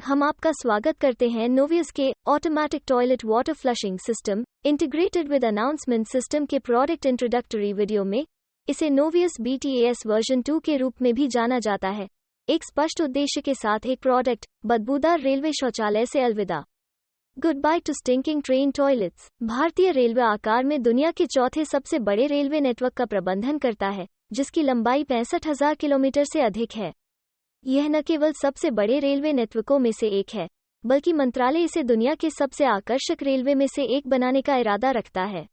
हम आपका स्वागत करते हैं नोवियस के automatic toilet water flushing system integrated with announcement system के प्रोडक्ट इंट्रोडक्टरी वीडियो में। इसे नोवियस BTAS वर्जन 2 के रूप में भी जाना जाता है। एक स्पष्ट उद्देश्य के साथ एक प्रोडक्ट, बदबूदार रेलवे शौचालय से अलविदा। Good by two stinking train toilets. भारतीय रेलवे आकार में दुनिया के चौथे सबसे बड़े रेलवे नेटवर्क का प्रबंधन करता है, जिसकी लंबाई 65,000 किलोमीटर से अधिक है। यह न केवल सबसे बड़े रेलवे नेटवर्कों में से एक है, बल्कि मंत्रालय इसे दुनिया के सबसे आकर्षक रेलवे में से एक बनाने का इरादा रखता है।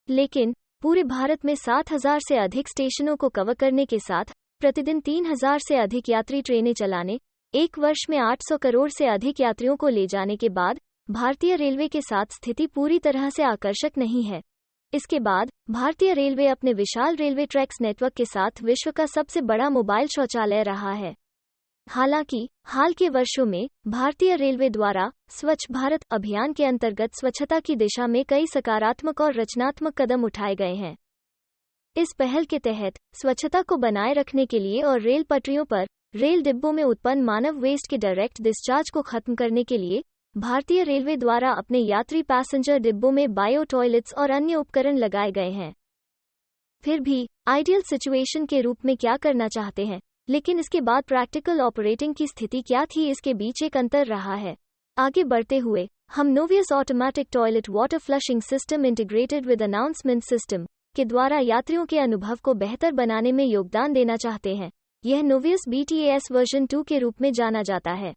लेकिन पूरे भारत में 7,000 से अधिक स्टेशनों को कवर करने के साथ प्रतिदिन 3,000 से अधिक यात्री ट्रेनें चलाने, एक वर्ष में 800 करोड़ से अधिक यात्रियों को ले जाने के बाद भारतीय रेलवे के साथ स्थिति पूरी तरह से आकर्षक नहीं है। इसके बाद भारतीय रेलवे अपने विशाल रेलवे ट्रैक्स नेटवर्क के साथ विश्व का सबसे बड़ा मोबाइल शौचालय रहा है। हालांकि हाल के वर्षों में भारतीय रेलवे द्वारा स्वच्छ भारत अभियान के अंतर्गत स्वच्छता की दिशा में कई सकारात्मक और रचनात्मक कदम उठाए गए हैं। इस पहल के तहत स्वच्छता को बनाए रखने के लिए और रेल पटरियों पर रेल डिब्बों में उत्पन्न मानव वेस्ट के डायरेक्ट डिस्चार्ज को खत्म करने के लिए भारतीय रेलवे द्वारा अपने यात्री पैसेंजर डिब्बों में बायो टॉयलेट्स और अन्य उपकरण लगाए गए हैं। फिर भी आइडियल सिचुएशन के रूप में क्या करना चाहते हैं, लेकिन इसके बाद प्रैक्टिकल ऑपरेटिंग की स्थिति क्या थी, इसके बीच एक अंतर रहा है। आगे बढ़ते हुए हम नोवियस automatic toilet water flushing system integrated with announcement system के द्वारा यात्रियों के अनुभव को बेहतर बनाने में योगदान देना चाहते हैं। यह नोवियस BTAS वर्जन 2 के रूप में जाना जाता है।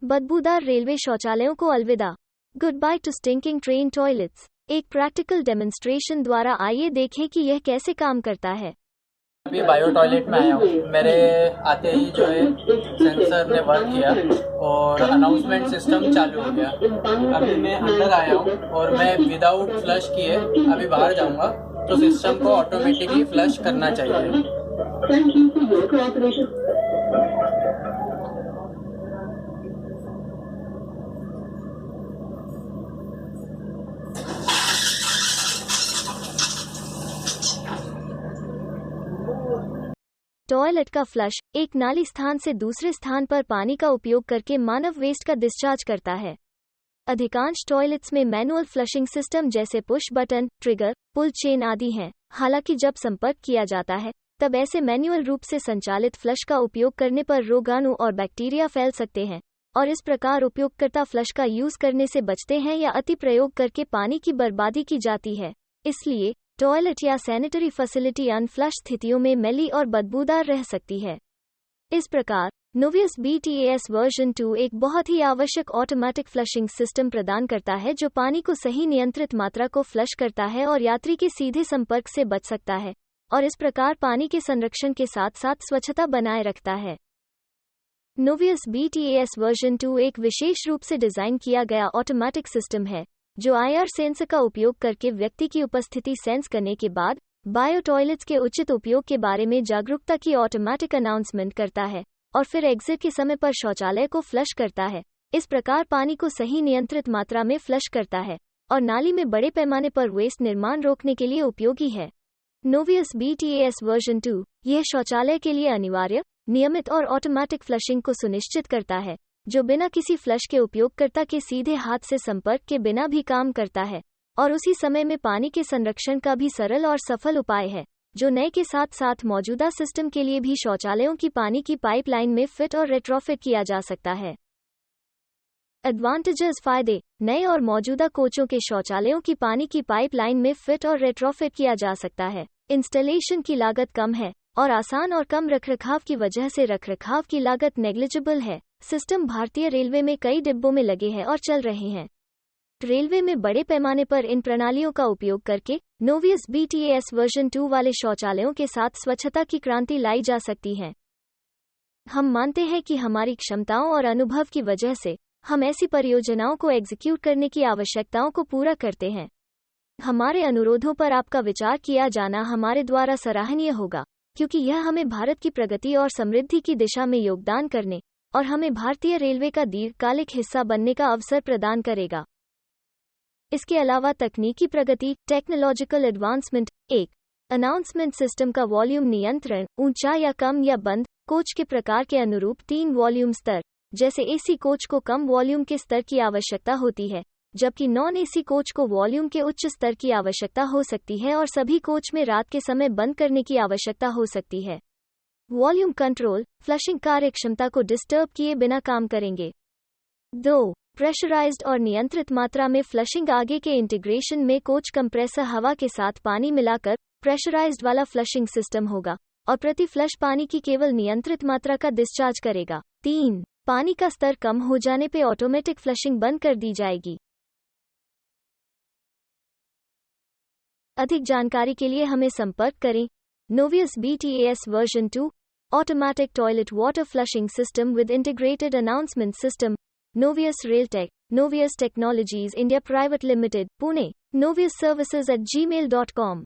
बदबूदार रेलवे शौचालयों को अलविदा। Good by two stinking train toilets. एक प्रैक्टिकल डेमोन्स्ट्रेशन द्वारा आइए देखें कि यह कैसे काम करता है। अभी बायो टॉयलेट में आया हूँ। मेरे आते ही जो है सेंसर ने वर्क किया और अनाउंसमेंट सिस्टम चालू हो गया। अभी मैं अंदर आया हूँ और मैं विदाउट फ्लश किए अभी बाहर जाऊँगा, तो सिस्टम को ऑटोमेटिकली फ्लश करना चाहिए। Thank you for your cooperation. Toilet का फ्लश एक नाली स्थान से दूसरे स्थान पर पानी का उपयोग करके मानव वेस्ट का डिस्चार्ज करता है। अधिकांश टॉयलेट्स में मैनुअल फ्लशिंग सिस्टम जैसे पुश बटन, ट्रिगर, पुल चेन आदि हैं। हालांकि जब संपर्क किया जाता है, तब ऐसे मैन्युअल रूप से संचालित फ्लश का उपयोग करने पर रोगाणु और बैक्टीरिया फैल सकते हैं, और इस प्रकार उपयोगकर्ता फ्लश का यूज करने से बचते हैं या अति प्रयोग करके पानी की बर्बादी की जाती है। इसलिए टॉयलेट या सैनिटरी फैसिलिटी अनफ्लश स्थितियों में मैली और बदबूदार रह सकती है। इस प्रकार नोवियस BTAS वर्जन 2 एक बहुत ही आवश्यक ऑटोमेटिक फ्लशिंग सिस्टम प्रदान करता है, जो पानी को सही नियंत्रित मात्रा को फ्लश करता है और यात्री के सीधे संपर्क से बच सकता है, और इस प्रकार पानी के संरक्षण के साथ साथ स्वच्छता बनाए रखता है। नोवियस BTAS वर्जन 2 एक विशेष रूप से डिजाइन किया गया ऑटोमेटिक सिस्टम है, जो IR सेंसर का उपयोग करके व्यक्ति की उपस्थिति सेंस करने के बाद बायो टॉयलेट्स के उचित उपयोग के बारे में जागरूकता की ऑटोमेटिक अनाउंसमेंट करता है, और फिर एग्जिट के समय पर शौचालय को फ्लश करता है। इस प्रकार पानी को सही नियंत्रित मात्रा में फ्लश करता है और नाली में बड़े पैमाने पर वेस्ट निर्माण रोकने के लिए उपयोगी है। नोवियस BTAS वर्जन 2 यह शौचालय के लिए अनिवार्य, नियमित और ऑटोमेटिक फ्लशिंग को सुनिश्चित करता है, जो बिना किसी फ्लश के उपयोगकर्ता के सीधे हाथ से संपर्क के बिना भी काम करता है, और उसी समय में पानी के संरक्षण का भी सरल और सफल उपाय है, जो नए के साथ साथ मौजूदा सिस्टम के लिए भी शौचालयों की पानी की पाइपलाइन में फिट और रेट्रोफिट किया जा सकता है। एडवांटेजेस फायदे। नए और मौजूदा कोचों के शौचालयों की पानी की पाइपलाइन में फिट और रेट्रोफिट किया जा सकता है। इंस्टॉलेशन की लागत कम है और आसान और कम रखरखाव की वजह से रखरखाव की लागत नेग्लिजिबल है। सिस्टम भारतीय रेलवे में कई डिब्बों में लगे हैं और चल रहे हैं। रेलवे में बड़े पैमाने पर इन प्रणालियों का उपयोग करके नोवियस BTAS वर्जन 2 वाले शौचालयों के साथ स्वच्छता की क्रांति लाई जा सकती है। हम मानते हैं कि हमारी क्षमताओं और अनुभव की वजह से हम ऐसी परियोजनाओं को एग्जीक्यूट करने की आवश्यकताओं को पूरा करते हैं। हमारे अनुरोधों पर आपका विचार किया जाना हमारे द्वारा सराहनीय होगा, क्योंकि यह हमें भारत की प्रगति और समृद्धि की दिशा में योगदान करने और हमें भारतीय रेलवे का दीर्घकालिक हिस्सा बनने का अवसर प्रदान करेगा। इसके अलावा तकनीकी प्रगति, टेक्नोलॉजिकल एडवांसमेंट, एक अनाउंसमेंट सिस्टम का वॉल्यूम नियंत्रण, ऊंचा या कम या बंद कोच के प्रकार के अनुरूप 3 वॉल्यूम स्तर, जैसे एसी कोच को कम वॉल्यूम के स्तर की आवश्यकता होती है, जबकि नॉन एसी कोच को वॉल्यूम के उच्च स्तर की आवश्यकता हो सकती है और सभी कोच में रात के समय बंद करने की आवश्यकता हो सकती है। वॉल्यूम कंट्रोल, फ्लशिंग कार्यक्षमता को डिस्टर्ब किए बिना काम करेंगे। 2. प्रेशराइज्ड और नियंत्रित मात्रा में फ्लशिंग। आगे के इंटीग्रेशन में कोच कंप्रेसर हवा के साथ पानी मिलाकर प्रेशराइज्ड वाला फ्लशिंग सिस्टम होगा और प्रति फ्लश पानी की केवल नियंत्रित मात्रा का डिस्चार्ज करेगा। 3. पानी का स्तर कम हो जाने पे ऑटोमेटिक फ्लशिंग बंद कर दी जाएगी। अधिक जानकारी के लिए हमें संपर्क करें। Novius BTAS version 2 automatic toilet water flushing system with integrated announcement system, Novius Railtech, Novius Technologies India Private Limited, Pune, noviusservices@gmail.com।